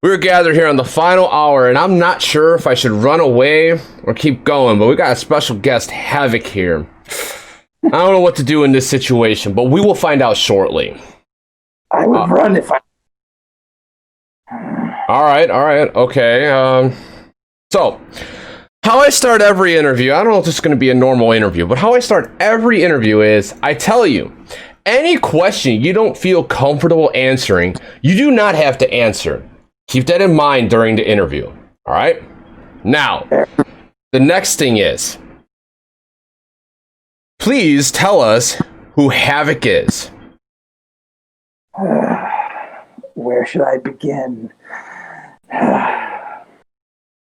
We're gathered here on the final hour, and I'm not sure if I should run away or keep going, but we got a special guest, Havoc, here. I don't know what to do in this situation, but we will find out shortly. I would run if I... Alright, okay. So, how I start every interview, I don't know if this is going to be a normal interview, but how I start every interview is, I tell you, any question you don't feel comfortable answering, you do not have to answer. Keep that in mind during the interview. Alright? Now, the next thing is, please tell us who Havoc is. Where should I begin?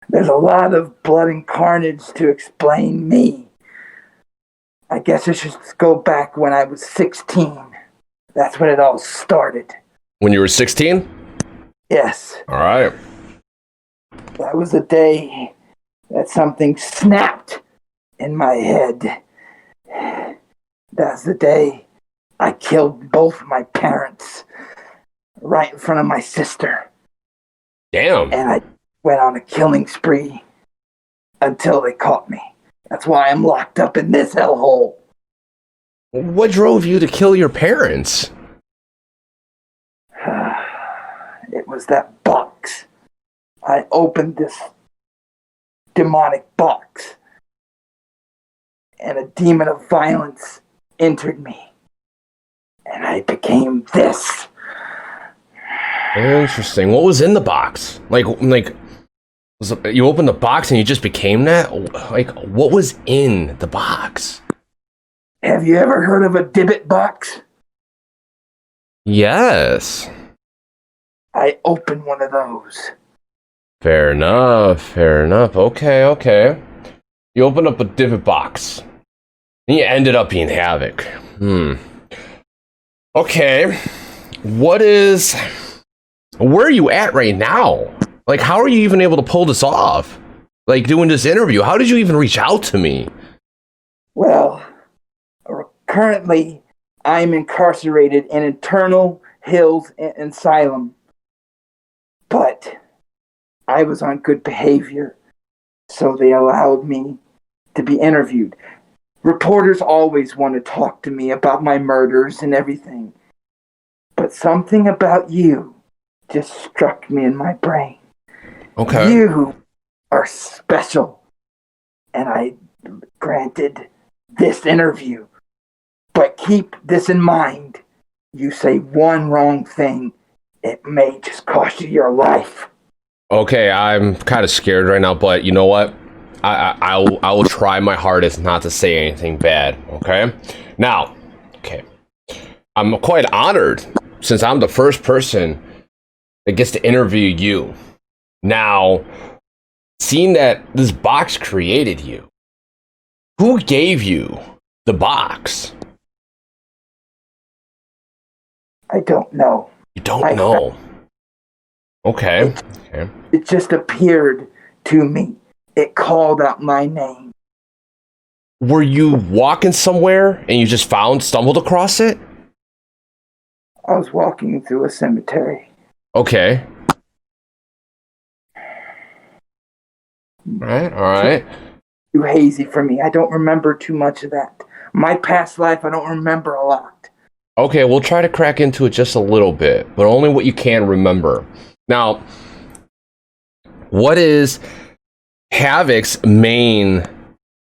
There's a lot of blood and carnage to explain me. I guess I should go back when I was 16. That's when it all started. When you were 16? Yes. Alright. That was the day that something snapped in my head. That's the day I killed both my parents right in front of my sister. Damn. And I went on a killing spree until they caught me. That's why I'm locked up in this hellhole. What drove you to kill your parents? It was that box. I opened this demonic box, and a demon of violence entered me, and I became this. Interesting. What was in the box? Like, you opened the box and you just became that? Like, what was in the box? Have you ever heard of a Dibbit box? Yes. I opened one of those. Fair enough. Okay. You opened up a divot box. And you ended up being Havoc. Okay. Where are you at right now? Like, how are you even able to pull this off? Like, doing this interview, how did you even reach out to me? Well, currently, I'm incarcerated in Eternal Hills Asylum. But I was on good behavior, so they allowed me to be interviewed. Reporters always want to talk to me about my murders and everything. But something about you just struck me in my brain. Okay. You are special. And I granted this interview. But keep this in mind. You say one wrong thing, it may just cost you your life. Okay, I'm kind of scared right now, but you know what? I will try my hardest not to say anything bad, okay? Now, okay. I'm quite honored since I'm the first person that gets to interview you. Now, seeing that this box created you, who gave you the box? I don't know. You don't know. Okay. It just appeared to me. It called out my name. Were you walking somewhere and you just stumbled across it? I was walking through a cemetery. Okay. All right. Too hazy for me. I don't remember too much of that. My past life, I don't remember a lot. Okay, we'll try to crack into it just a little bit, but only what you can remember. Now, what is Havoc's main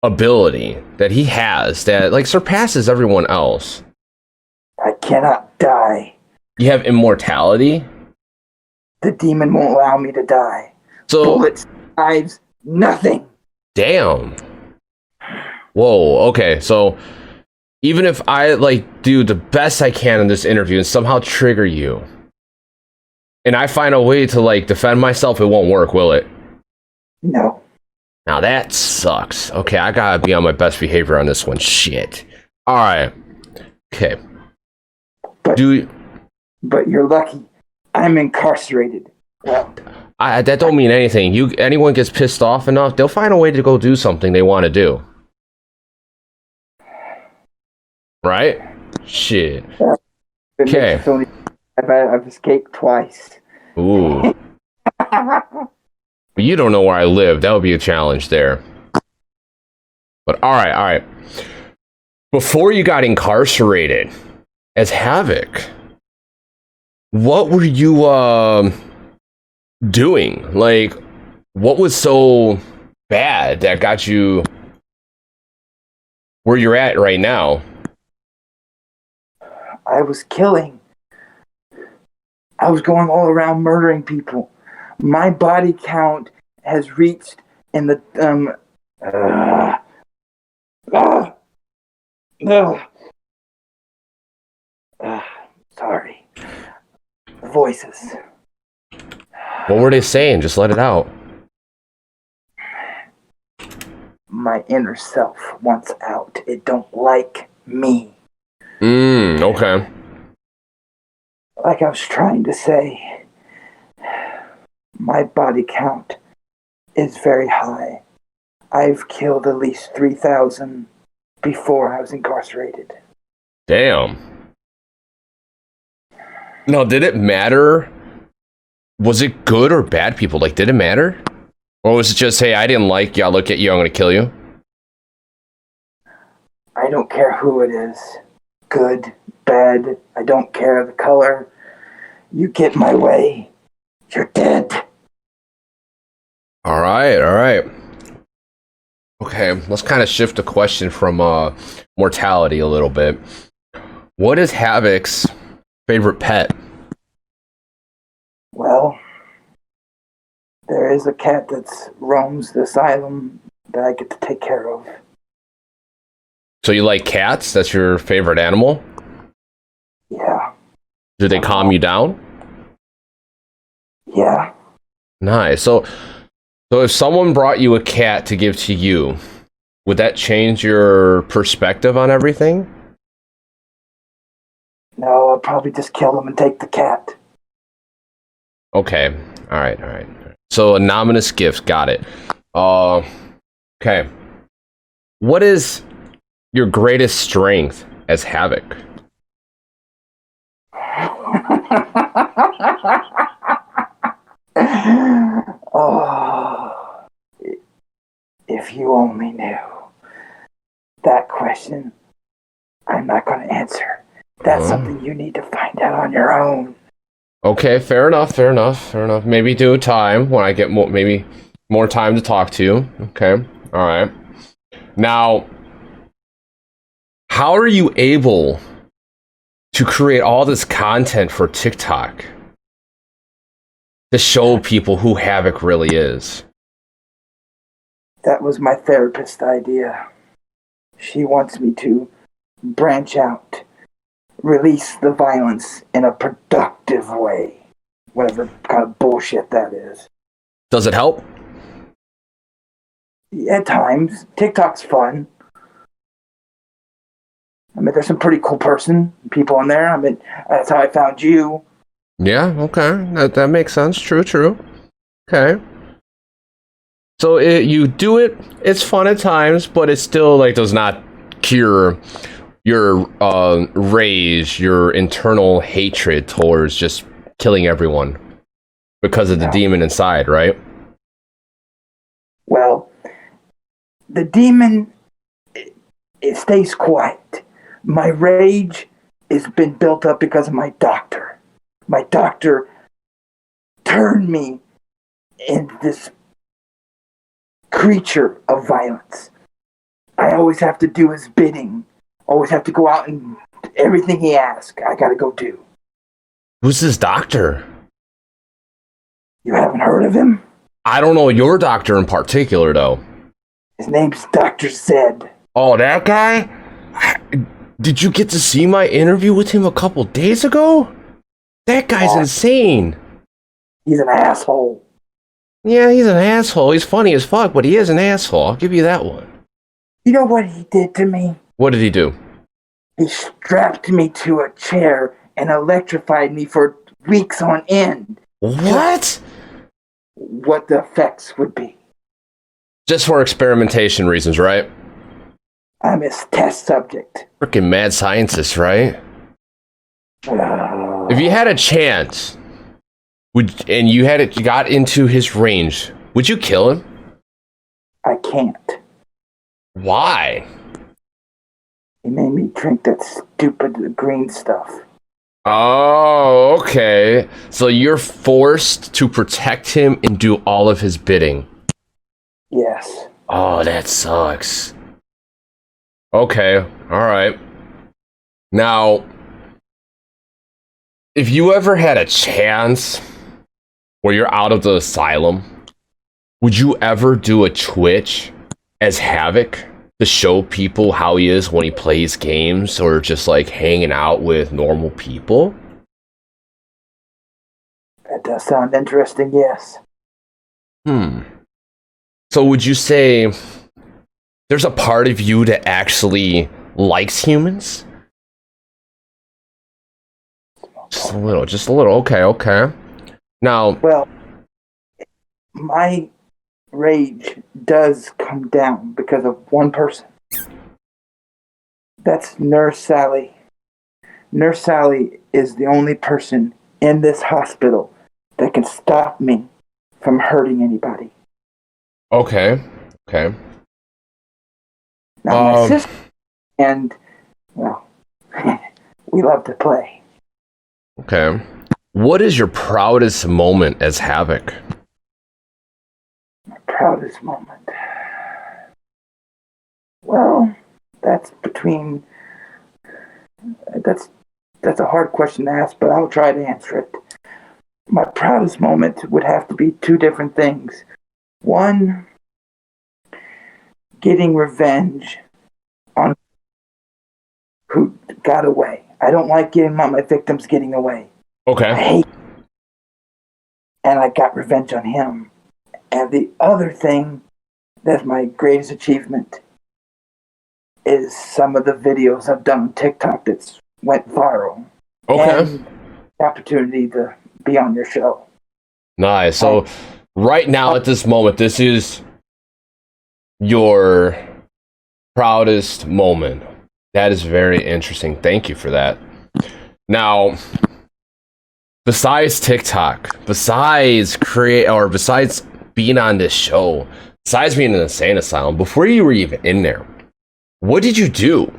ability that he has that, like, surpasses everyone else? I cannot die. You have immortality? The demon won't allow me to die. So, bullets, knives, nothing. Damn. Whoa, okay, so even if I, like, do the best I can in this interview and somehow trigger you, and I find a way to, like, defend myself, it won't work, will it? No. Now that sucks. Okay, I gotta be on my best behavior on this one. Shit. Alright. Okay. But you're lucky. I'm incarcerated. Well, that don't mean anything. Anyone gets pissed off enough, they'll find a way to go do something they want to do. Right? Shit. Okay. I've escaped twice. Ooh. But you don't know where I live. That would be a challenge there. But all right. Before you got incarcerated as Havoc, what were you doing? Like, what was so bad that got you where you're at right now? I was killing. I was going all around murdering people. My body count has reached in the sorry. Voices. What were they saying? Just let it out. My inner self wants out. It don't like me. Okay. Like I was trying to say, my body count is very high. I've killed at least 3,000 before I was incarcerated. Damn. No, did it matter? Was it good or bad people? Like, did it matter? Or was it just, hey, I didn't like you, I'll look at you, I'm gonna kill you? I don't care who it is. Good, bad, I don't care the color. You get my way, you're dead. All right. Okay, let's kind of shift the question from mortality a little bit. What is Havoc's favorite pet? Well, there is a cat that roams the asylum that I get to take care of. So you like cats? That's your favorite animal? Yeah. Do they calm you down? Yeah. Nice. So if someone brought you a cat to give to you, would that change your perspective on everything? No, I'll probably just kill him and take the cat. Okay. All right. So anonymous gifts, got it. Okay. What is your greatest strength as Havoc? Oh, if you only knew. That question, I'm not going to answer. That's something you need to find out on your own. Okay, fair enough. Maybe do a time when I get maybe more time to talk to you. Okay, all right. Now, how are you able to create all this content for TikTok to show people who Havoc really is? That was my therapist's idea. She wants me to branch out, release the violence in a productive way. Whatever kind of bullshit that is. Does it help? At times. TikTok's fun. I mean, there's some pretty cool people in there. I mean, that's how I found you. Yeah, okay. That makes sense. True. Okay. So you do it, it's fun at times, but it still like does not cure your rage, your internal hatred towards just killing everyone because of the demon inside, right? Well, the demon, it stays quiet. My rage has been built up because of my doctor. My doctor turned me into this creature of violence. I always have to do his bidding. Always have to go out and everything he asks, I gotta go do. Who's this doctor? You haven't heard of him? I don't know your doctor in particular, though. His name's DR.ZED. Oh, that guy? Did you get to see my interview with him a couple days ago? That guy's insane. He's an asshole. Yeah, he's an asshole. He's funny as fuck, but he is an asshole. I'll give you that one. You know what he did to me? What did he do? He strapped me to a chair and electrified me for weeks on end. What? What the effects would be. Just for experimentation reasons, right? I'm his test subject. Freaking mad scientist, right? If you had a chance And you got into his range. Would you kill him? I can't. Why? He made me drink that stupid green stuff. Oh, okay. So you're forced to protect him and do all of his bidding. Yes. Oh, that sucks. Okay, alright. Now, if you ever had a chance where you're out of the asylum, would you ever do a Twitch as Havoc to show people how he is when he plays games or just like hanging out with normal people? That does sound interesting, yes. So would you say there's a part of you that actually likes humans? Just a little. Okay. Now, well, my rage does come down because of one person. That's Nurse Sally. Nurse Sally is the only person in this hospital that can stop me from hurting anybody. Okay. Now, my sister and, well, we love to play. Okay. What is your proudest moment as Havoc? My proudest moment. Well, that's a hard question to ask, but I'll try to answer it. My proudest moment would have to be two different things. One, getting revenge on who got away. I don't like getting my victims getting away. Okay. I hate, and I got revenge on him. And the other thing that's my greatest achievement is some of the videos I've done on TikTok that's went viral. Okay. And the opportunity to be on your show. Nice. So right now at this moment, this is your proudest moment. That is very interesting. Thank you for that. Now, besides TikTok, besides being on this show, besides being in an insane asylum, before you were even in there, what did you do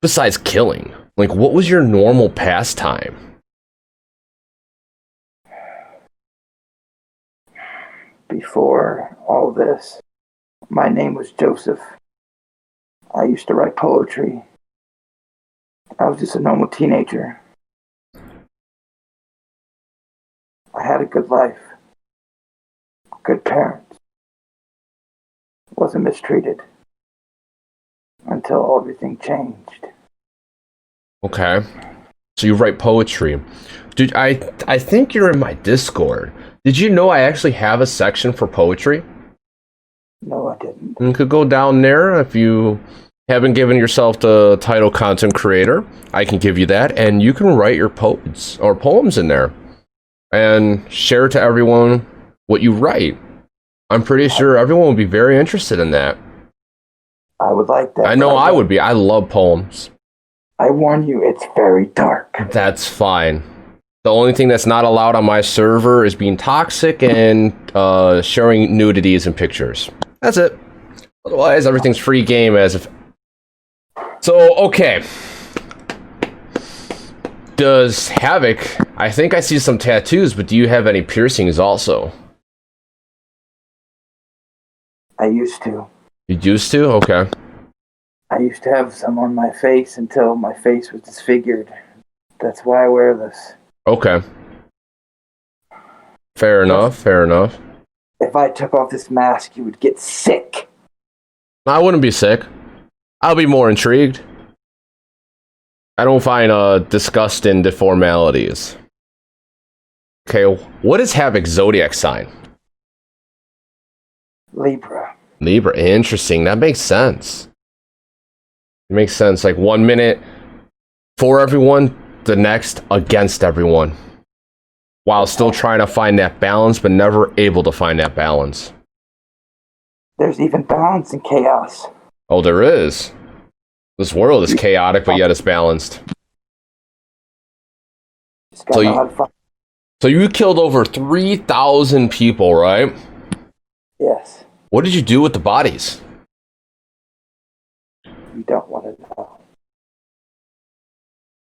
besides killing? Like, what was your normal pastime? Before all this, my name was Joseph. I used to write poetry. I was just a normal teenager. I had a good life. Good parents. Wasn't mistreated. Until everything changed. Okay. So you write poetry. Dude, I think you're in my Discord. Did you know I actually have a section for poetry? No, I didn't. You could go down there if you haven't given yourself the title content creator. I can give you that, and you can write your poems in there and share to everyone what you write. I'm pretty sure everyone would be very interested in that. I would like that. I know I would be. I love poems. I warn you, it's very dark. That's fine. The only thing that's not allowed on my server is being toxic and sharing nudities and pictures. That's it. Otherwise, everything's free game as if... So, okay. Does Havoc... I think I see some tattoos, but do you have any piercings also? I used to. You used to? Okay. I used to have some on my face until my face was disfigured. That's why I wear this. Okay. Fair enough. If I took off this mask, you would get sick. I wouldn't be sick. I'll be more intrigued. I don't find disgust in deformalities. Okay, what is Havoc's zodiac sign? Libra. Libra, interesting. That makes sense. It makes sense. Like 1 minute for everyone, the next against everyone. While still trying to find that balance, but never able to find that balance. There's even balance in chaos. Oh, there is. This world is chaotic, but yet it's balanced. Just gotta know how to find. So you killed over 3,000 people, right? Yes. What did you do with the bodies? You don't want to know.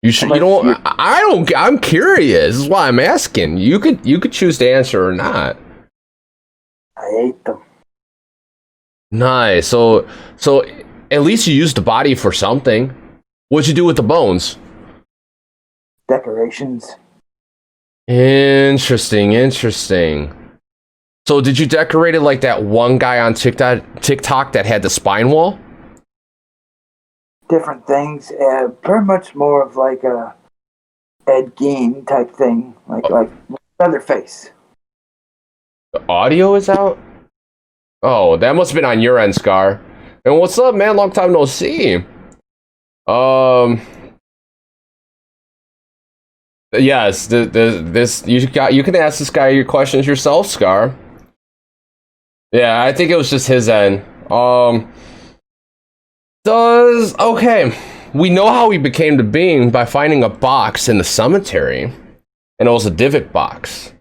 You should. You don't. I don't. I'm curious. This is why I'm asking. You could choose to answer or not. I ate them. Nice. So at least you used the body for something. What'd you do with the bones? Decorations. Interesting. So did you decorate it like that one guy on TikTok that had the spine wall? Different things. Pretty much more of like a Ed Gein type thing. Like Leatherface. The audio is out? Oh, that must have been on your end, Scar. And what's up, man? Long time no see. Yes, this you can ask this guy your questions yourself, Scar. Yeah, I think it was just his end. Okay. We know how he became the being by finding a box in the cemetery, and it was a Divot box.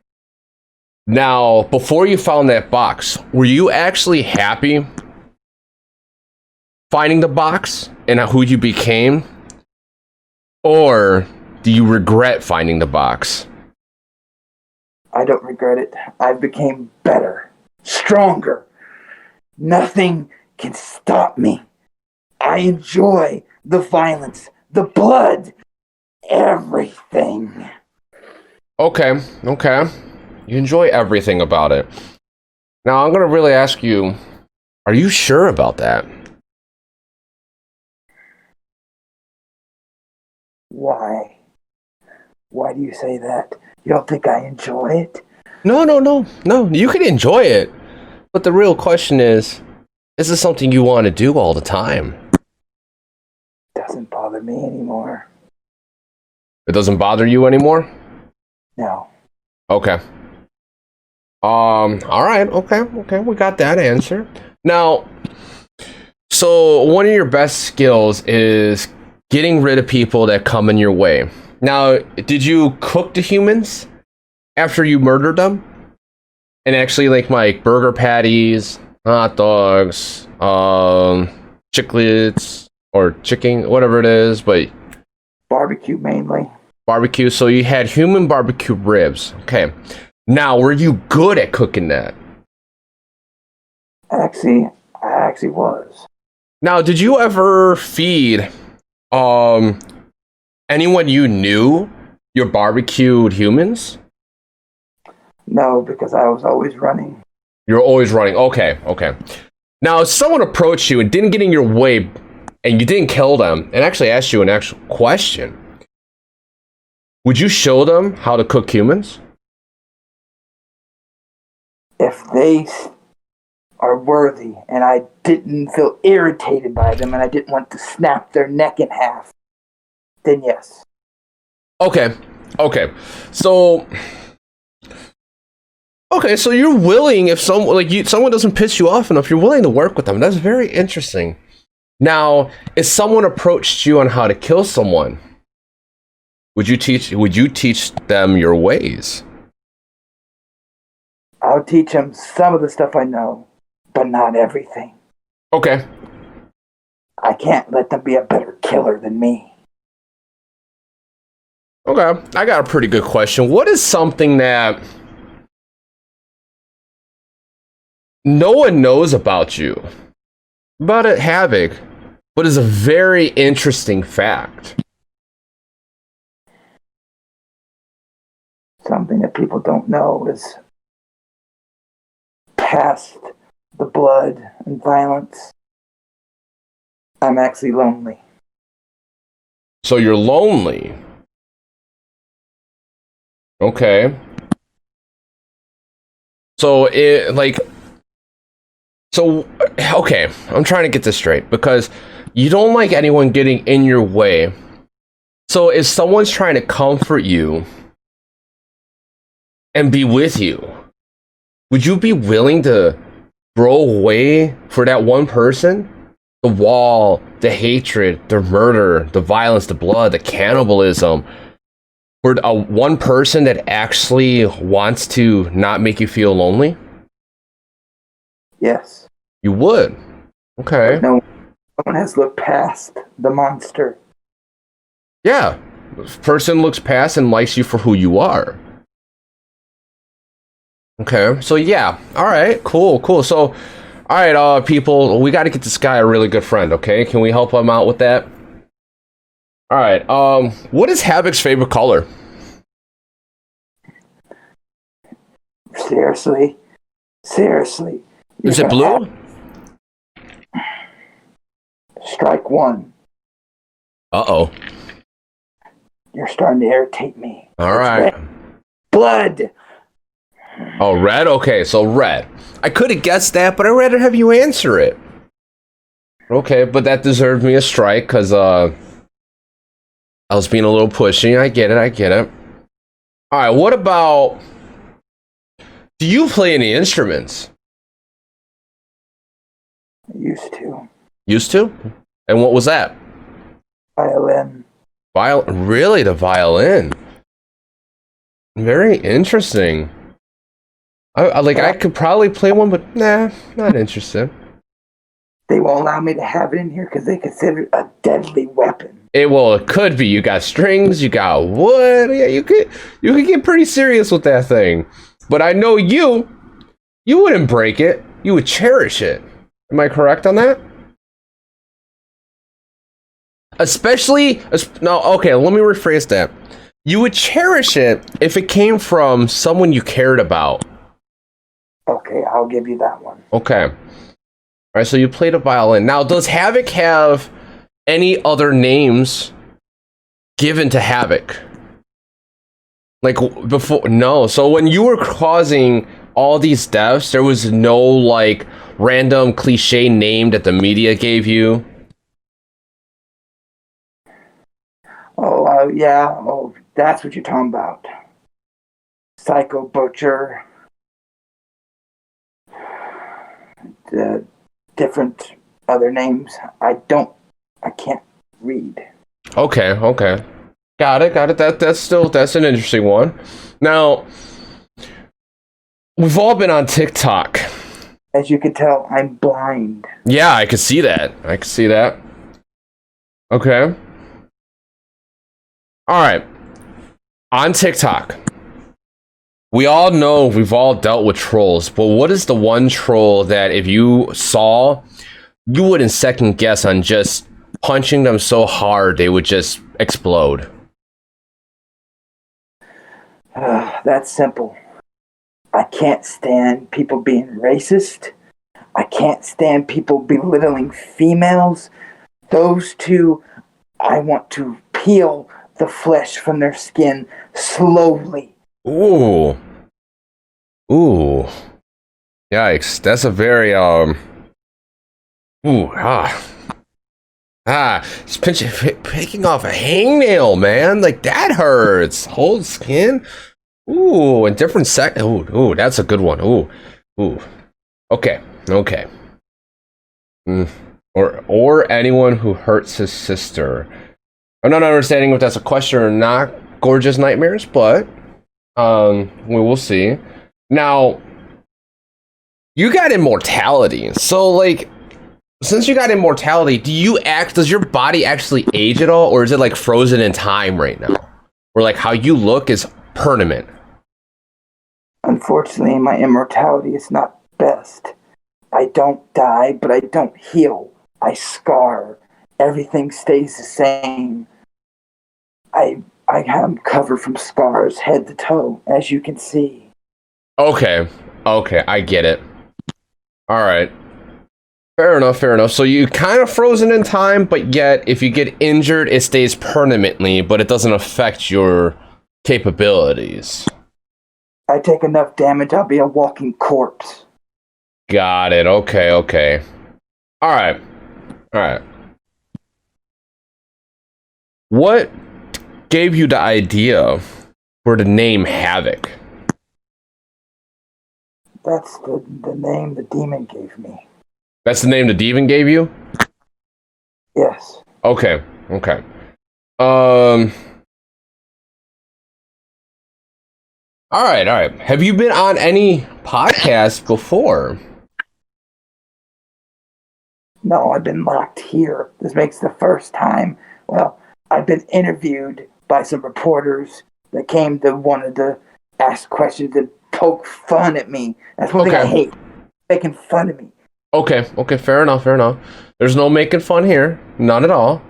Now, before you found that box, were you actually happy finding the box and who you became? Or do you regret finding the box? I don't regret it. I became better, stronger. Nothing can stop me. I enjoy the violence, the blood, everything. Okay. You enjoy everything about it. Now, I'm going to really ask you, are you sure about that? Why? Why do you say that? You don't think I enjoy it? No. You can enjoy it. But the real question is this something you want to do all the time? Doesn't bother me anymore. It doesn't bother you anymore? No. Okay. All right. Okay. We got that answer. Now, so one of your best skills is getting rid of people that come in your way. Now, did you cook the humans after you murdered them? And actually like burger patties, hot dogs, chiclets, or chicken, whatever it is, but barbecue mainly. Barbecue. So you had human barbecue ribs. Okay. Now, were you good at cooking that? I actually was. Now, did you ever feed anyone you knew your barbecued humans? No, because I was always running. You're always running. Okay. Now, if someone approached you and didn't get in your way and you didn't kill them and actually asked you an actual question, would you show them how to cook humans? If they are worthy and I didn't feel irritated by them and I didn't want to snap their neck in half, then yes. Okay. So you're willing, if someone doesn't piss you off enough, you're willing to work with them. That's very interesting. Now, if someone approached you on how to kill someone, would you teach them your ways? I'll teach them some of the stuff I know, but not everything. Okay. I can't let them be a better killer than me. Okay. I got a pretty good question. What is something that no one knows about you, about it, Havoc, but is a very interesting fact? Something that people don't know is past the blood and violence. I'm actually lonely. So you're lonely. Okay. Okay, I'm trying to get this straight because you don't like anyone getting in your way. So if someone's trying to comfort you and be with you, would you be willing to throw away for that one person? The wall, the hatred, the murder, the violence, the blood, the cannibalism, For one person that actually wants to not make you feel lonely? Yes. You would. Okay. But no one has looked past the monster. Yeah. This person looks past and likes you for who you are. Okay. So yeah. All right. Cool. Cool. So, all right, people, we got to get this guy a really good friend. Okay. Can we help him out with that? All right. What is Havoc's favorite color? Seriously. Seriously. Is it blue? Strike one. Uh-oh. You're starting to irritate me. All right. Red. Blood. Oh, red? Okay, so red. I could have guessed that, but I'd rather have you answer it. Okay, but that deserved me a strike, because, I was being a little pushy. I get it, I get it. All right, what about... Do you play any instruments? I used to. Used to? And what was that? Violin. Really, the violin? Very interesting. I could probably play one, but nah, not interested. They won't allow me to have it in here because they consider it a deadly weapon. It could be. You got strings, you got wood. Yeah, you could get pretty serious with that thing. But I know you wouldn't break it. You would cherish it. Am I correct on that? No, okay, let me rephrase that. You would cherish it if it came from someone you cared about. Okay, I'll give you that one. Okay. All right, so you played a violin. Now, does Havoc have any other names given to Havoc? Like, before? No. So when you were causing all these deaths, there was no, like, random cliche name that the media gave you? Oh, yeah. Oh, that's what you're talking about. Psycho Butcher. The different other names. I can't read. Okay. Got it. That's an interesting one. Now, we've all been on TikTok. As you can tell, I'm blind. Yeah, I can see that. Okay. All right. On TikTok, we all know we've all dealt with trolls, but what is the one troll that if you saw, you wouldn't second guess on just punching them so hard they would just explode? That's simple. I can't stand people being racist. I can't stand people belittling females. Those two, I want to peel the flesh from their skin slowly. Ooh. Yikes. That's a very, it's picking off a hangnail, man. Like, that hurts. Whole skin. Ooh, and different Ooh, that's a good one. Ooh. Okay. Or anyone who hurts his sister. I'm not understanding if that's a question or not. Gorgeous nightmares, but we will see. Now, you got immortality. So, like, since you got immortality, does your body actually age at all, or is it like frozen in time right now? Or like how you look is permanent? Unfortunately, my immortality is not best. I don't die, but I don't heal. I scar. Everything stays the same. I am covered from scars head to toe, as you can see. Okay, I get it. All right. Fair enough. So you kind of frozen in time, but yet if you get injured, it stays permanently, but it doesn't affect your capabilities. I take enough damage, I'll be a walking corpse. Got it. Okay. All right. What gave you the idea for the name Havoc? That's the name the demon gave me. That's the name the demon gave you? Yes. Okay. All right, all right. Have you been on any podcasts before? No, I've been locked here. This makes the first time. Well, I've been interviewed by some reporters that came to wanted to ask questions and poke fun at me. That's one thing I Okay. hate, making fun of me. Okay, okay, fair enough, fair enough. There's no making fun here, none at all.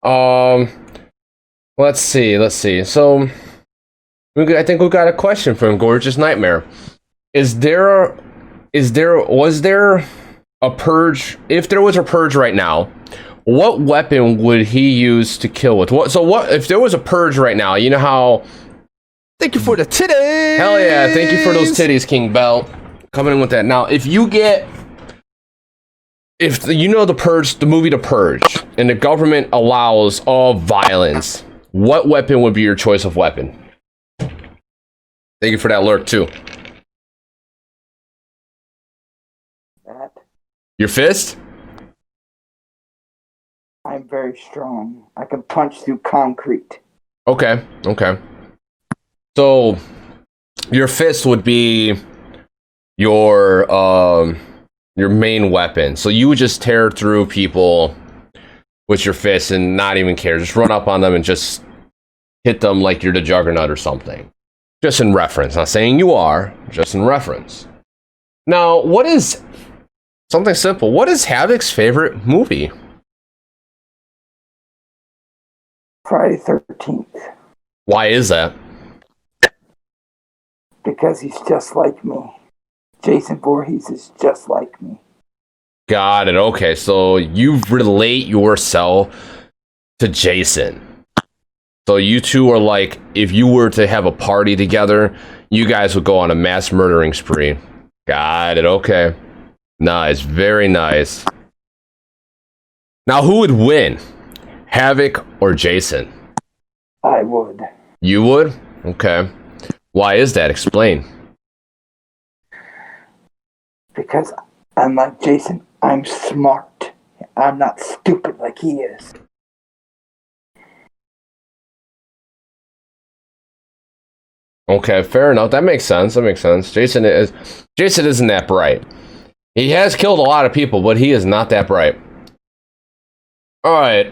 Um, let's see, let's see. So, I think we've got a question from Gorgeous Nightmare. Was there a purge? If there was a purge right now, what weapon would he use to kill with? What if there was a purge right now? You know how? Thank you for the titties. Hell yeah! Thank you for those titties, King Bell. Coming in with that now. If you know the Purge, the movie The Purge, and the government allows all violence, what weapon would be your choice of weapon? Thank you for that lurk too. That Your fist? I'm very strong. I can punch through concrete. Okay, okay. So your fist would be your main weapon. So you would just tear through people with your fist and not even care. Just run up on them and just hit them like you're the Juggernaut or something. Just in reference. Not saying you are, just in reference. Now, what is something simple? What is Havoc's favorite movie? Friday 13th. Why is that? Because he's just like me. Jason Voorhees is just like me. Got it. Okay, so you relate yourself to Jason. So you two are like, if you were to have a party together, you guys would go on a mass murdering spree. Got it. Okay. Nice. Very nice. Now, who would win? Havoc or Jason? I would. You would? Okay. Why is that? Explain. Because unlike Jason, I'm smart. I'm not stupid like he is. Okay, fair enough. That makes sense. That makes sense. Jason isn't that bright. He has killed a lot of people, but he is not that bright. All right.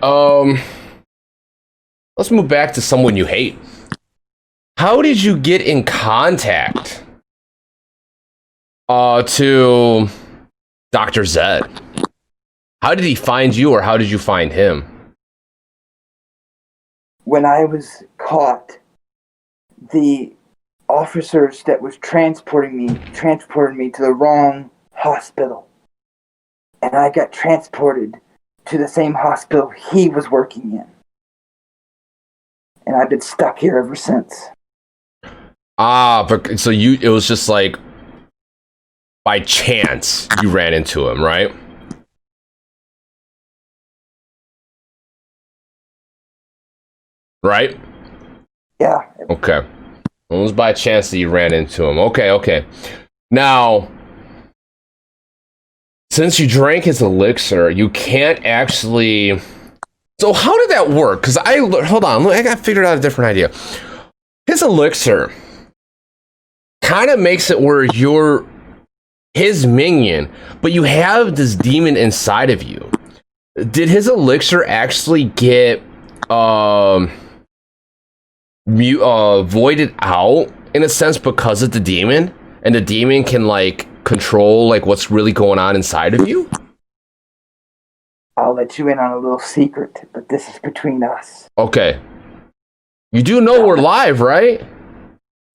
Let's move back to someone you hate. How did you get in contact to DR.ZED? How did he find you, or how did you find him? When I was caught, the officers that was transported me to the wrong hospital. And I got transported to the same hospital he was working in. And I've been stuck here ever since. But so it was just like by chance you ran into him, right? Right? Yeah. Okay. It was by chance that you ran into him. Okay, okay. Now, since you drank his elixir, you can't actually... So how did that work? Because hold on, I got figured out a different idea. His elixir kind of makes it where you're his minion, but you have this demon inside of you. Did his elixir actually get voided out in a sense because of the demon, and the demon can like control like what's really going on inside of you? I'll let you in on a little secret, but this is between us. Okay. You do know we're live, right?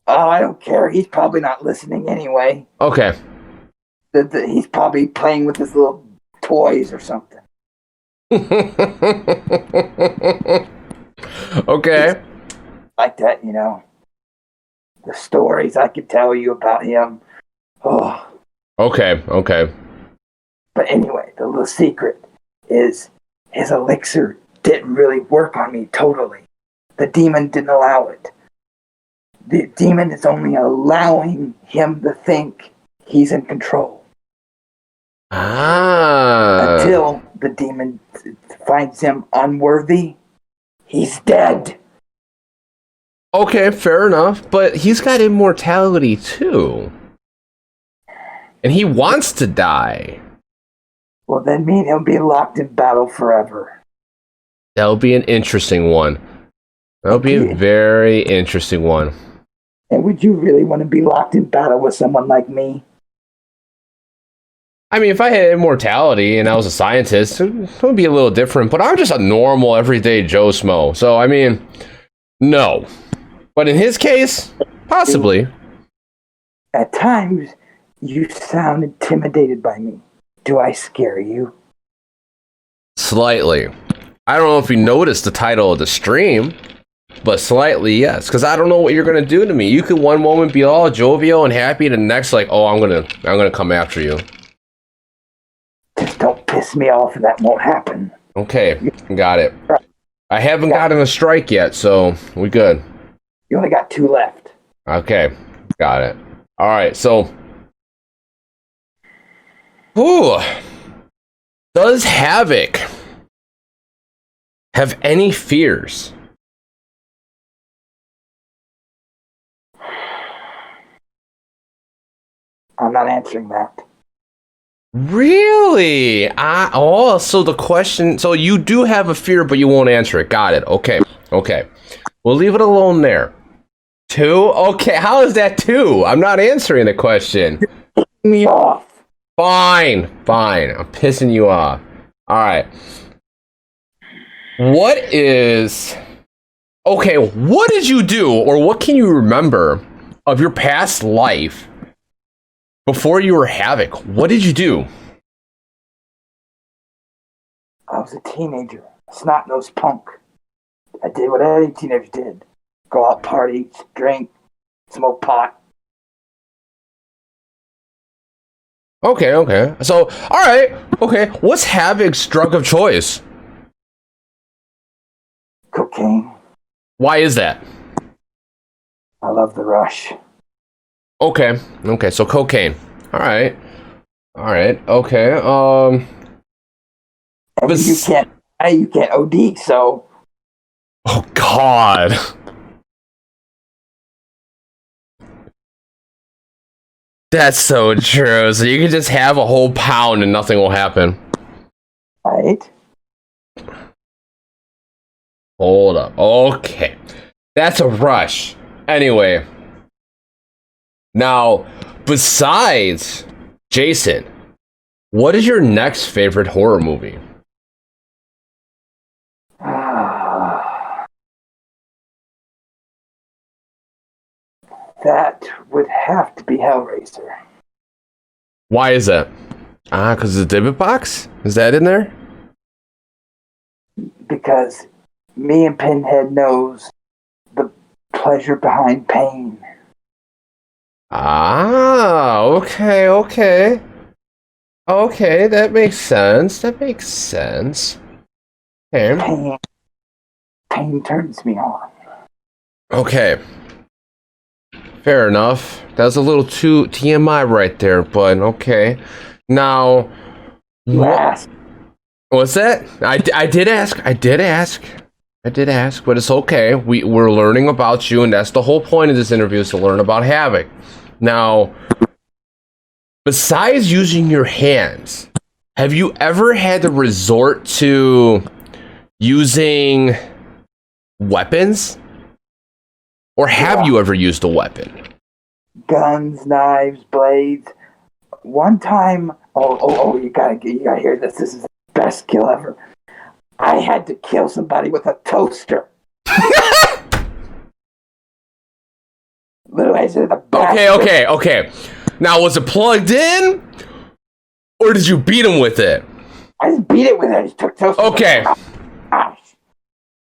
Oh, I don't care. He's probably not listening anyway. Okay. He's probably playing with his little toys or something. Okay. Like that, you know. The stories I could tell you about him. Oh. Okay, okay. But anyway, the little secret is his elixir didn't really work on me totally. The demon didn't allow it. The demon is only allowing him to think he's in control. Until the demon finds him unworthy, he's dead. Okay, fair enough. But he's got immortality too. And he wants to die. Well, then me and he'll be locked in battle forever. That'll be an interesting one. That'll be a very interesting one. And would you really want to be locked in battle with someone like me? I mean, if I had immortality and I was a scientist, it would be a little different. But I'm just a normal, everyday Joe Smo. So, I mean, no. But in his case, possibly. At times, you sound intimidated by me. Do I scare you? Slightly. I don't know if you noticed the title of the stream, but slightly, yes. Because I don't know what you're gonna do to me. You could one moment be all jovial and happy, and the next, like, oh, I'm gonna come after you. Just don't piss me off, and that won't happen. Okay, got it. I haven't gotten a strike yet, so we good. You only got 2 left. Okay, got it. All right, so. Ooh. Does Havoc have any fears? I'm not answering that. Really? So the question, so you do have a fear, but you won't answer it. Got it. Okay. We'll leave it alone there. 2? Okay, how is that 2? I'm not answering the question. Me off. Fine. I'm pissing you off. All right. What did you do, or what can you remember of your past life before you were Havoc? What did you do? I was a teenager, a snot-nosed punk. I did what any teenager did. Go out, party, drink, smoke pot. Okay. So, all right. Okay. What's Havoc's drug of choice? Cocaine. Why is that? I love the rush. Okay. So cocaine. All right. Okay. And you can't OD, so. Oh God. That's so true. So you can just have a whole pound and nothing will happen. Right? Hold up. Okay. That's a rush. Anyway. Now, besides Jason, what is your next favorite horror movie? That would have to be Hellraiser. Why is that? Because the Divot Box? Is that in there? Because me and Pinhead knows the pleasure behind pain. Okay. Okay, that makes sense. Okay. Pain turns me on. Okay. Fair enough. That was a little too TMI right there, but okay. Now, You asked. what's that? I did ask, but it's okay. We're learning about you, and that's the whole point of this interview, is to learn about Havoc. Now, besides using your hands, have you ever had to resort to using weapons? Or have you ever used a weapon? Guns, knives, blades. One time, you gotta hear this. This is the best kill ever. I had to kill somebody with a toaster. Literally, the Okay. Now, was it plugged in? Or did you beat him with it? I just beat it with it. I just took toaster. Okay.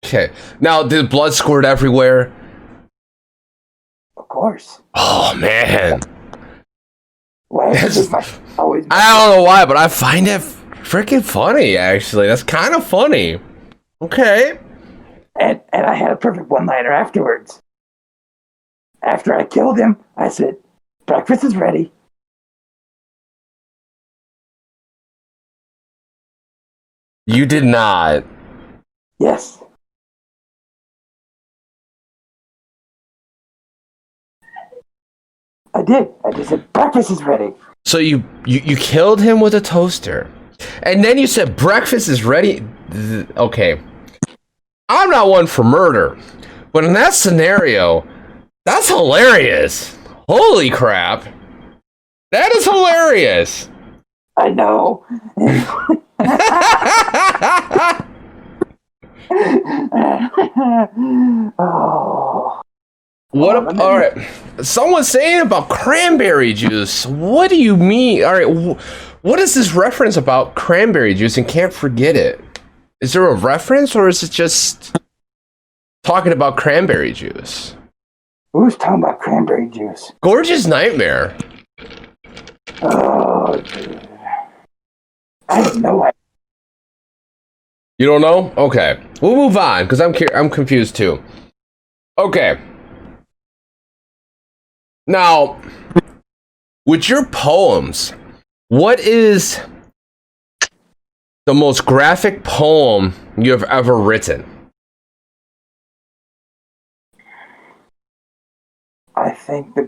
Okay. Now, did blood squirt everywhere? Of course. Oh, man. I don't know why, but I find it freaking funny, actually. That's kind of funny. Okay. And I had a perfect one-liner afterwards. After I killed him, I said, breakfast is ready. You did not. Yes. I did. I just said, breakfast is ready. So you killed him with a toaster. And then you said breakfast is ready. Okay. I'm not one for murder. But in that scenario, that's hilarious. Holy crap. That is hilarious. I know. Oh. All right. Someone's saying about cranberry juice. What do you mean? All right. What is this reference about cranberry juice and can't forget it? Is there a reference or is it just talking about cranberry juice? Who's talking about cranberry juice? Gorgeous Nightmare. Oh, dude. I have no idea. You don't know? Okay. We'll move on because I'm confused too. Okay. Now, with your poems, what is the most graphic poem you have ever written? I think the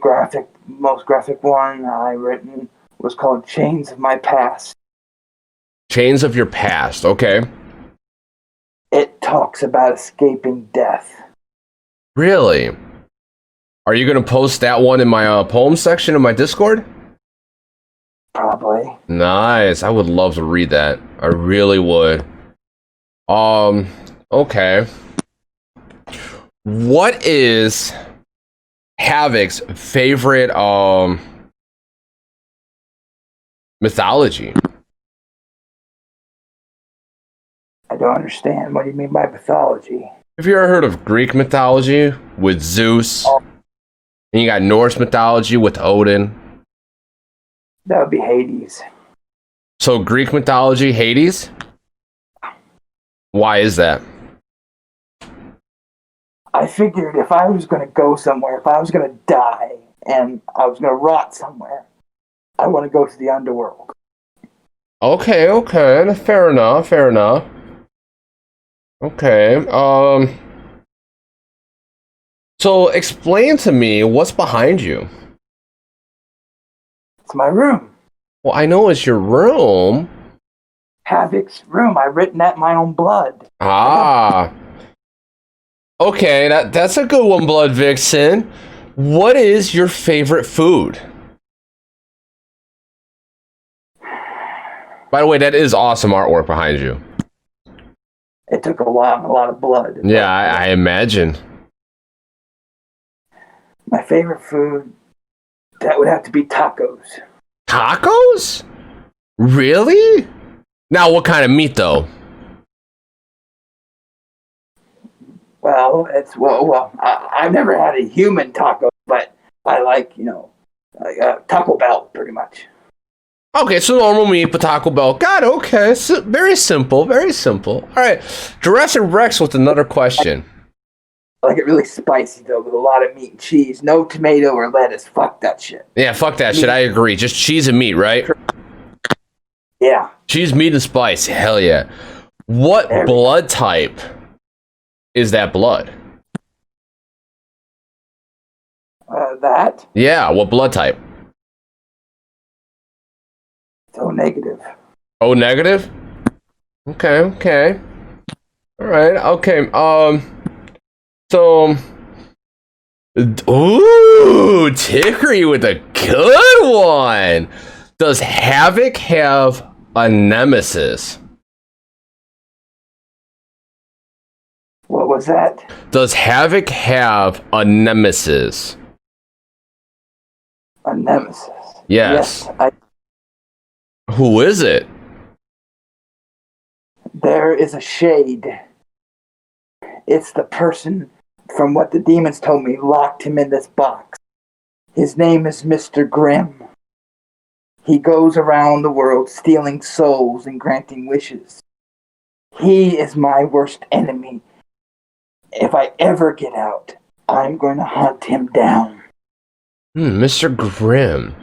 most graphic one I written was called Chains of My Past. Chains of Your Past, okay. It talks about escaping death. Really? Are you going to post that one in my poem section of my Discord? Probably. Nice. I would love to read that. I really would. Okay. What is Havoc's favorite mythology? I don't understand. What do you mean by mythology? Have you ever heard of Greek mythology with Zeus? And you got Norse mythology with Odin. That would be Hades. So Greek mythology, Hades? Why is that? I figured if I was going to go somewhere, if I was going to die, and I was going to rot somewhere, I want to go to the underworld. Okay, fair enough. Okay, so explain to me what's behind you. It's my room. Well, I know it's your room. Havoc's room. I've written that in my own blood. Ah. Okay, that's a good one, Blood Vixen. What is your favorite food? By the way, that is awesome artwork behind you. It took a while and a lot of blood. Yeah, I imagine. My favorite food, that would have to be tacos. Tacos? Really? Now, what kind of meat, though? Well, I've never had a human taco, but I like, Taco Bell, pretty much. Okay, so normal meat, but Taco Bell. Got it, okay. So, very simple, very simple. All right, Jurassic Rex with another question. I like it really spicy, though, with a lot of meat and cheese. No tomato or lettuce. Fuck that shit. Yeah, fuck that shit. I agree. Just cheese and meat, right? Yeah. Cheese, meat, and spice. Hell yeah. What blood type is that blood? That? Yeah, what blood type? So negative. O negative? Okay. All right, okay. So, ooh, Tickery with a good one. Does Havoc have a nemesis? What was that? Does Havoc have a nemesis? A nemesis. Yes. Yes. Who is it? There is a shade. It's the person, from what the demons told me, locked him in this box. His name is Mr. Grimm. He goes around the world stealing souls and granting wishes. He is my worst enemy. If I ever get out, I'm going to hunt him down. Mr. Grimm.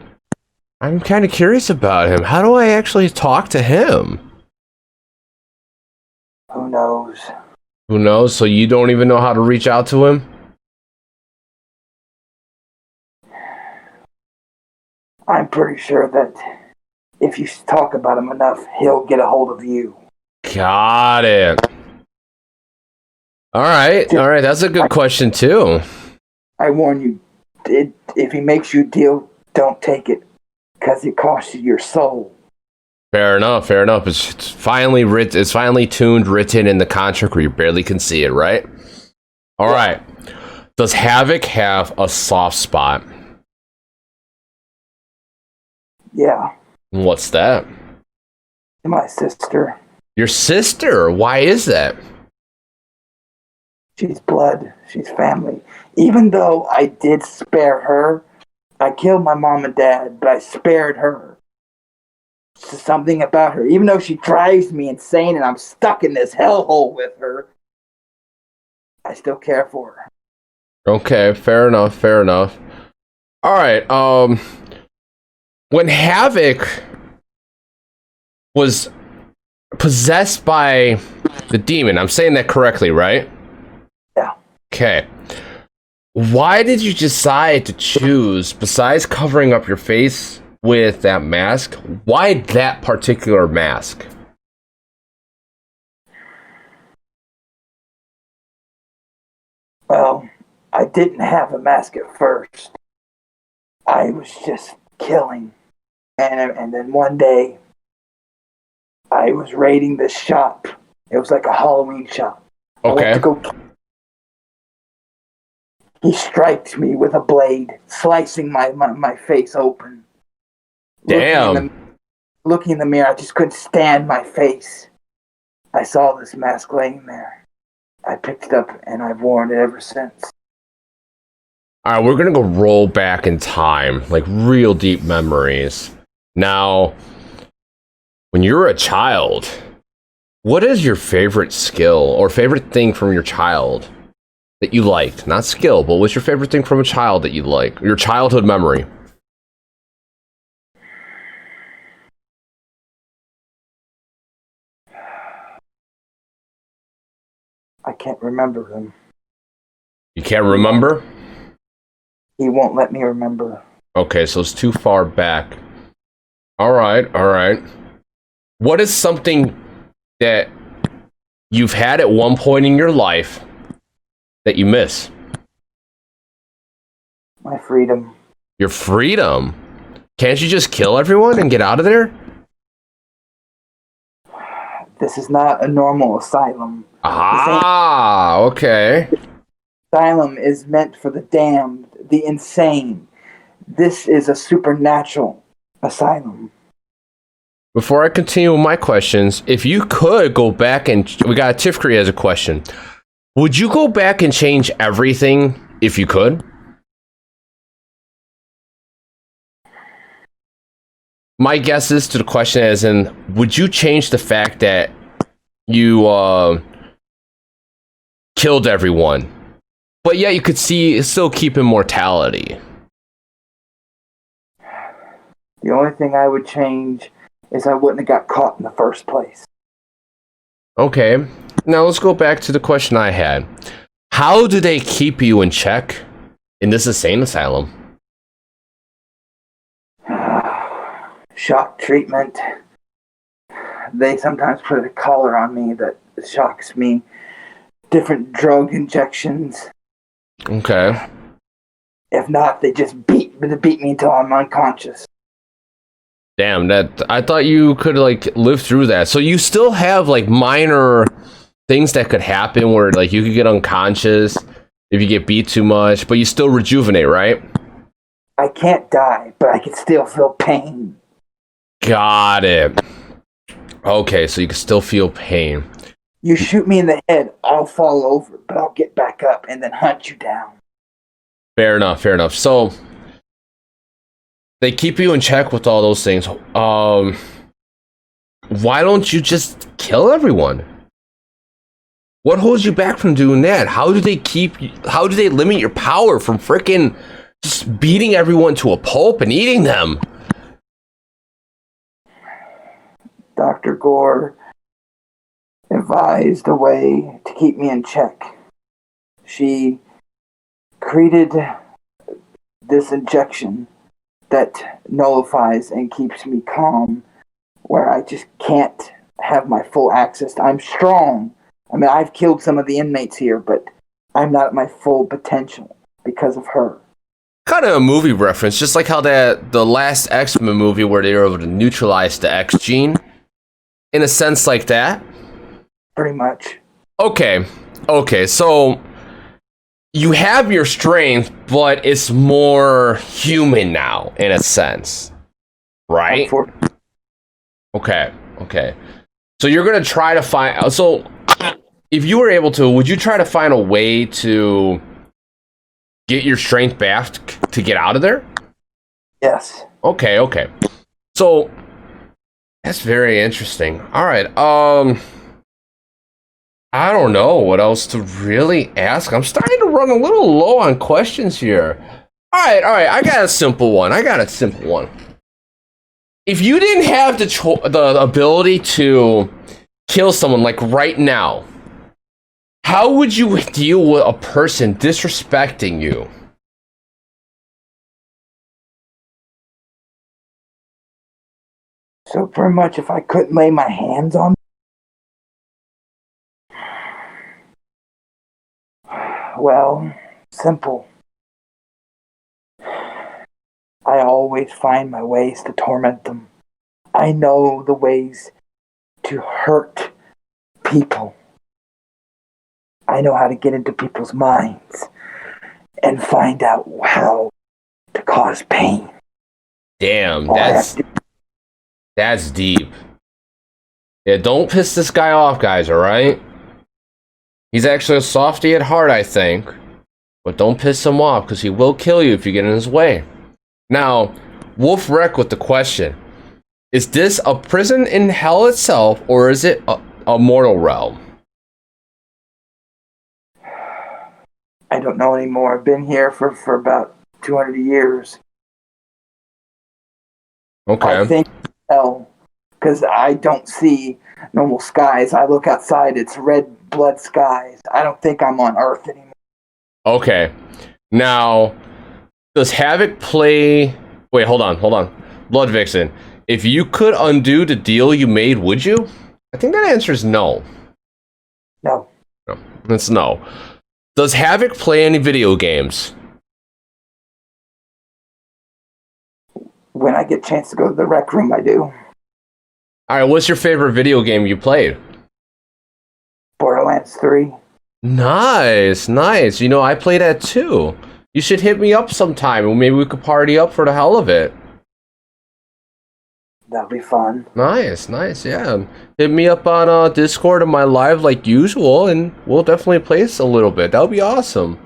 I'm kind of curious about him. How do I actually talk to him? Who knows? Who knows? So you don't even know how to reach out to him? I'm pretty sure that if you talk about him enough, he'll get a hold of you. Got it. All right. That's a good question, too. I warn you, if he makes you a deal, don't take it, because it costs you your soul. Fair enough. It's finally written. It's finally written in the contract where you barely can see it, right? All right. Does Havoc have a soft spot? Yeah. What's that? My sister. Your sister? Why is that? She's blood. She's family. Even though I did spare her, I killed my mom and dad, but I spared her. It's something about her. Even though she drives me insane and I'm stuck in this hellhole with her, I still care for her. Okay, fair enough. All right. When Havoc was possessed by the demon, I'm saying that correctly, right? Yeah. Okay. Why did you decide to choose, besides covering up your face with that mask, why that particular mask? Well, I didn't have a mask at first. I was just killing. And then one day, I was raiding this shop. It was like a Halloween shop. Okay. He striked me with a blade, slicing my face open. Damn. Looking in the mirror, I just couldn't stand my face. I saw this mask laying there. I picked it up, and I've worn it ever since. All right, we're going to go roll back in time, like real deep memories. Now, when you were a child, what is your favorite skill or favorite thing from your child that you liked? Not skill, but what's your favorite thing from a child that you like? Your childhood memory. I can't remember them. You can't remember? He won't let me remember. Okay, so it's too far back. All right. What is something that you've had at one point in your life that you miss? My freedom. Your freedom? Can't you just kill everyone and get out of there? This is not a normal asylum. Ah, okay. Asylum is meant for the damned, the insane. This is a supernatural asylum. Before I continue with my questions, if you could go back and... We got Tifkri as a question. Would you go back and change everything if you could? My guess is to the question as in, would you change the fact that you killed everyone, but yet you could still keep immortality? The only thing I would change is I wouldn't have got caught in the first place. Okay, now let's go back to the question I had. How do they keep you in check in this insane asylum? Shock treatment. They sometimes put a collar on me that shocks me. Different drug injections. Okay. If not, they just beat me until I'm unconscious. Damn, I thought you could like live through that. So you still have like minor things that could happen where like you could get unconscious if you get beat too much, but you still rejuvenate, right? I can't die, but I can still feel pain. Got it. Okay, so you can still feel pain. You shoot me in the head, I'll fall over, but I'll get back up and then hunt you down. Fair enough. So they keep you in check with all those things. Why don't you just kill everyone? What holds you back from doing that? How do they limit your power from freaking just beating everyone to a pulp and eating them? Dr. Gore advised a way to keep me in check. She created this injection that nullifies and keeps me calm, where I just can't have my full access. I'm strong. I mean, I've killed some of the inmates here, but I'm not at my full potential because of her. Kind of a movie reference, just like how the last X-Men movie where they were able to neutralize the X gene, in a sense like that. Pretty much. Okay, so you have your strength, but it's more human now, in a sense, right? Okay. So you're gonna try to find. So, if you were able to, would you try to find a way to get your strength back to get out of there? Yes. Okay. So that's very interesting. All right. I don't know what else to really ask. I'm starting to run a little low on questions here. All right. I got a simple one. If you didn't have the ability to kill someone like right now, how would you deal with a person disrespecting you? So pretty much if I couldn't lay my hands on well, simple. I always find my ways to torment them. I know the ways to hurt people. I know how to get into people's minds and find out how to cause pain. Damn, that's deep. Yeah, don't piss this guy off, guys, alright? He's actually a softie at heart, I think. But don't piss him off, because he will kill you if you get in his way. Now, Wolf Wreck with the question. Is this a prison in hell itself, or is it a mortal realm? I don't know anymore. I've been here for about 200 years. Okay. I think hell, because I don't see normal skies. I look outside, it's red blood skies. I don't think I'm on Earth anymore. Okay. Now, does Havoc play... Wait, hold on. Blood Vixen, if you could undo the deal you made, would you? I think that answer is no. No. No, it's no. Does Havoc play any video games? When I get a chance to go to the rec room, I do. Alright, what's your favorite video game you played? Borderlands 3. Nice. You know, I play that too. You should hit me up sometime, and maybe we could party up for the hell of it. That'll be fun. Nice, yeah. Hit me up on Discord and my live like usual, and we'll definitely play this a little bit. That'll be awesome.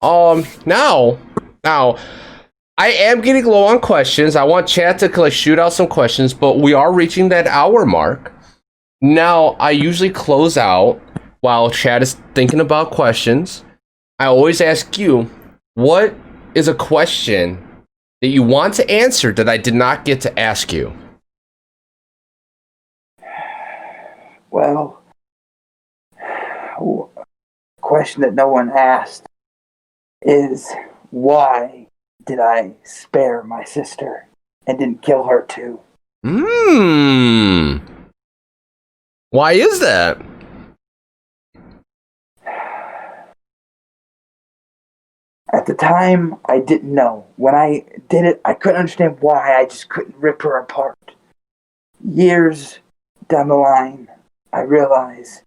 Now, I am getting low on questions. I want chat to like shoot out some questions, but we are reaching that hour mark. Now, I usually close out while chat is thinking about questions. I always ask you, what is a question that you want to answer that I did not get to ask you? Well, a question that no one asked is, why did I spare my sister and didn't kill her too? Why is that? At the time, I didn't know. When I did it, I couldn't understand why. I just couldn't rip her apart. Years down the line, I realized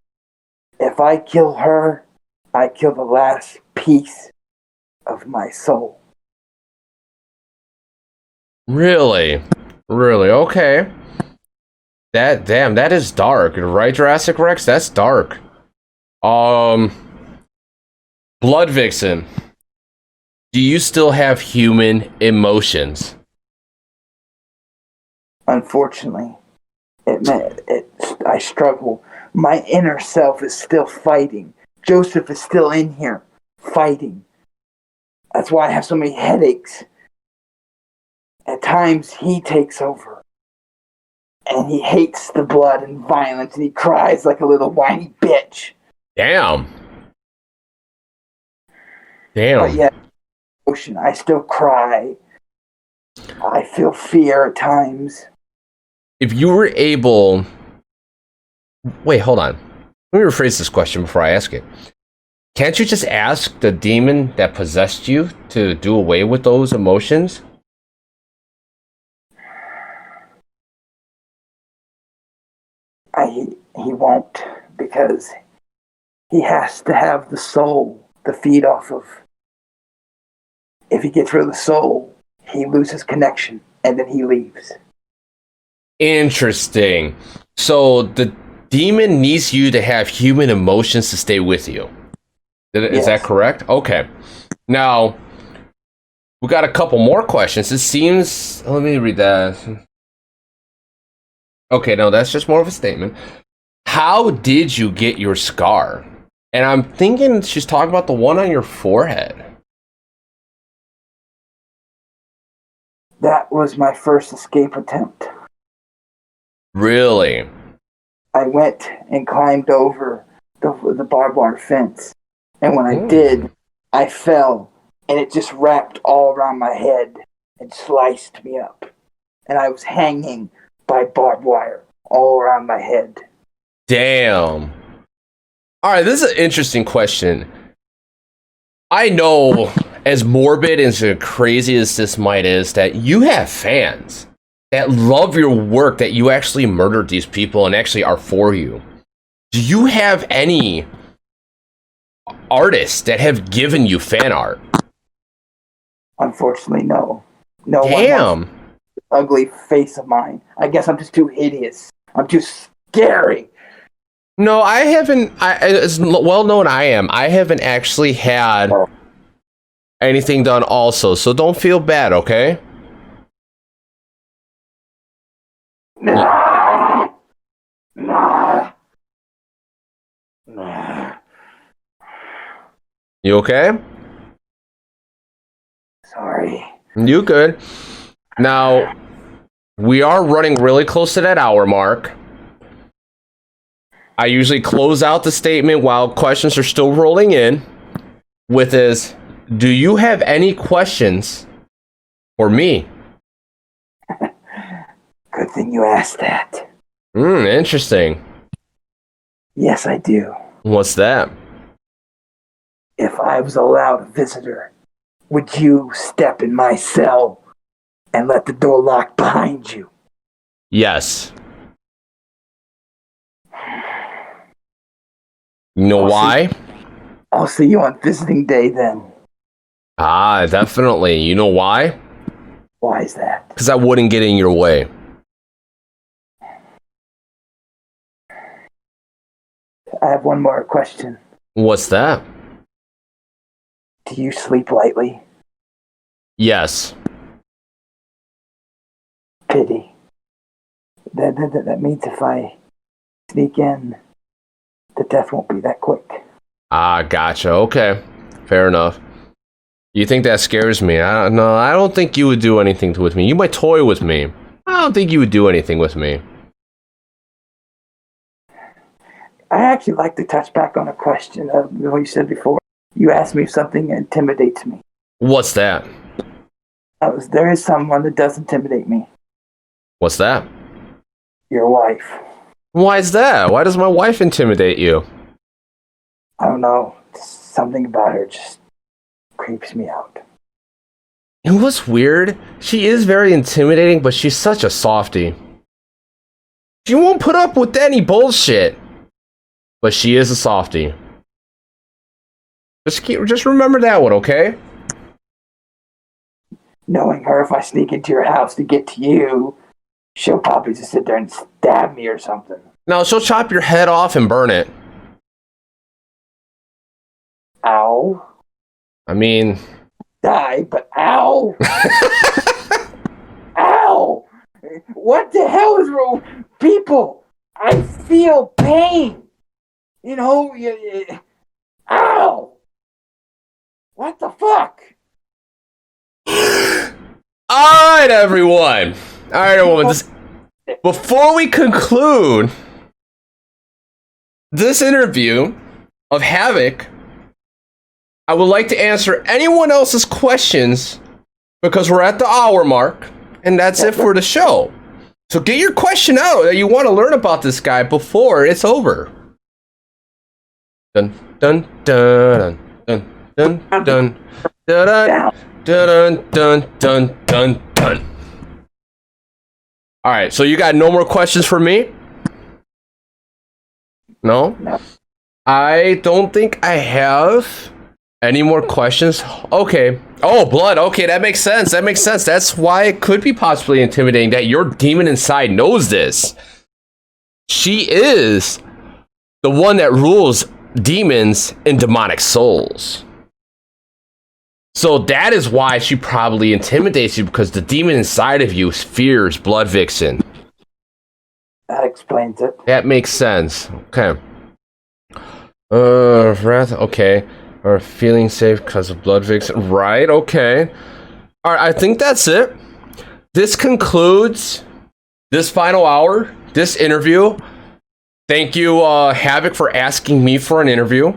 if I kill her, I kill the last piece of my soul. Really? Okay. That is dark, right, Jurassic Rex? That's dark. Blood Vixen, do you still have human emotions? Unfortunately, I struggle. My inner self is still fighting. Joseph is still in here, fighting. That's why I have so many headaches. At times, he takes over. And he hates the blood and violence, and he cries like a little whiny bitch. Damn. But yet, I still cry. I feel fear at times. If you were able... Wait, hold on. Let me rephrase this question before I ask it. Can't you just ask the demon that possessed you to do away with those emotions? He won't, because he has to have the soul to feed off of. If he gets rid of the soul, he loses connection, and then he leaves. Interesting. So the demon needs you to have human emotions to stay with you. Is that correct? Okay. Now, we got a couple more questions. It seems... Let me read that. Okay, no, that's just more of a statement. How did you get your scar? And I'm thinking she's talking about the one on your forehead. That was my first escape attempt. Really? I went and climbed over the barbed wire fence. And when I did, I fell, and it just wrapped all around my head and sliced me up. And I was hanging by barbed wire all around my head. Damn. All right, this is an interesting question. I know, as morbid and as crazy as this might is, that you have fans that love your work, that you actually murdered these people and actually are for you. Do you have any artists that have given you fan art? Unfortunately, no. No Damn. one wants the ugly face of mine. I guess I'm just too hideous. I'm too scary. No, I haven't. As well known I am, I haven't actually had anything done also, so don't feel bad, okay? Nah. Nah. Nah. You okay? Sorry. You good. Now, we are running really close to that hour mark. I usually close out the statement while questions are still rolling in with this: do you have any questions for me? Good thing you asked that. Interesting. Yes, I do. What's that? If I was allowed a visitor, would you step in my cell and let the door lock behind you? Yes. You know why? I'll see you on visiting day then. Ah, definitely. You know why? Why is that? Because I wouldn't get in your way. I have one more question. What's that? Do you sleep lightly? Yes. Pity. That means if I sneak in, the death won't be that quick. Ah, gotcha. Okay. Fair enough. You think that scares me? No, I don't think you would do anything with me. You might toy with me. I don't think you would do anything with me. I actually like to touch back on a question of what you said before. You asked me if something intimidates me. What's that? There is someone that does intimidate me. What's that? Your wife. Why is that? Why does my wife intimidate you? I don't know. Something about her just creeps me out. And what's weird? She is very intimidating, but she's such a softie. She won't put up with any bullshit. But she is a softie. Just remember that one, okay? Knowing her, if I sneak into your house to get to you, she'll probably just sit there and stab me or something. No, she'll chop your head off and burn it. Ow. I mean... Die, but ow! Ow! What the hell is wrong? People, I feel pain. You know, ow! What the fuck? Alright, everyone. Alright, everyone. Before we conclude this interview of Havoc, I would like to answer anyone else's questions because we're at the hour mark And that's it for the show. So get your question out that you want to learn about this guy before it's over. Dun dun dun dun dun dun dun dun dun dun dun dun dun. All right, so you got no more questions for me? No? I don't think I have any more questions. Okay. Oh, blood. Okay, that makes sense. That makes sense. That's why it could be possibly intimidating that your demon inside knows this. She is the one that rules demons and demonic souls. So that is why she probably intimidates you, because the demon inside of you fears Blood Vixen. That explains it. That makes sense. Okay. Wrath. Okay. Or feeling safe because of Blood Vixen. Right. Okay. All right. I think that's it. This concludes this final hour, this interview. Thank you, Havoc, for asking me for an interview.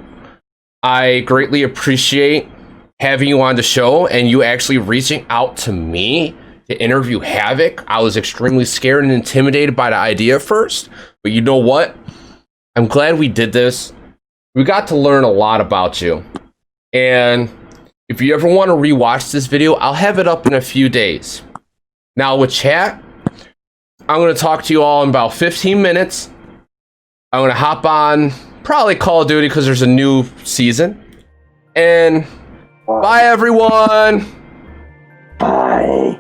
I greatly appreciate having you on the show and you actually reaching out to me to interview Havoc. I was extremely scared and intimidated by the idea at first, but you know what? I'm glad we did this. We got to learn a lot about you. And if you ever want to rewatch this video, I'll have it up in a few days. Now with chat, I'm going to talk to you all in about 15 minutes. I'm going to hop on probably Call of Duty because there's a new season. And bye, everyone. Bye.